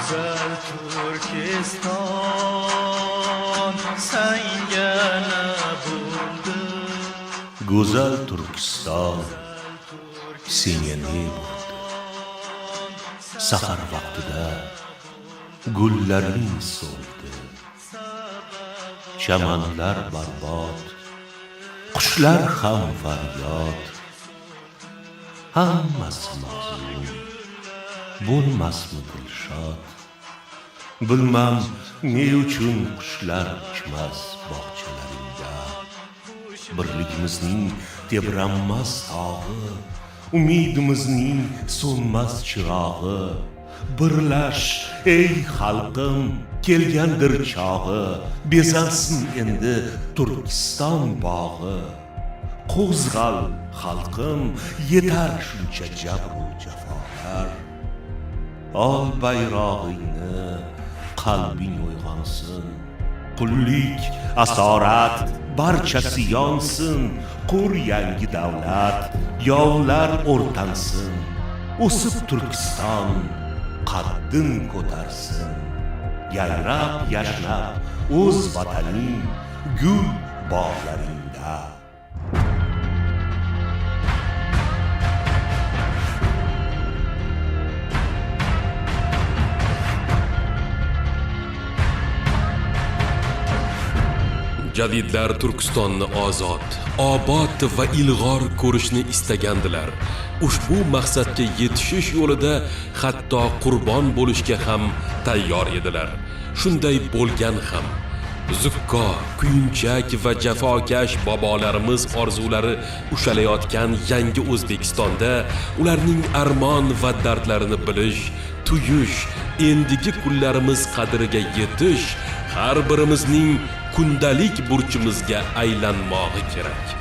Güzel Türkistan sengana buldu. Go'zal Turkiston senga ne bo'ldi? Sahar vaqtida gullaring so'ldi. Chamanlar barbod, qushlar ham faryod. Hammasi mahzun, bo'lmasmi dilshod? Bilmam ne uchun qushlar uchmas bog'chalaringda. Birligimizning tebranmas tog'i, umidimizning so'nmas chirog'i. Birlash ey xalqim, kelgandir chog'i, bezansin endi Turkiston bog'i. Qo'zg'al xalqim, yetar shuncha jabru jafolar. Ol bayrog'ingni, qalbing uyg'onsin. Qullik, asorat barchasi yonsin. Qur yangi davlat, yovlar o'rtansin. O'sib Turkiston qaddin ko'tarsin. Yayrab yashnab o'z vataning gul bog'laringda. Jadidlar Turkistonni ozod, obod va ilg'or ko'rishni istagandilar. Ushbu maqsadga yetishish yo'lida hatto qurbon bo'lishga ham tayyor edilar. Shunday bo'lgan ham. Zukko, kuyunchak va jafokash bobolarimiz orzulari ushalayotgan yangi O'zbekistonda ularning armon va dardlarini bilish, tuyish, endigi kunlarimiz qadriga yetish har birimizning kundalik burchimizga aylanmog'i kerak.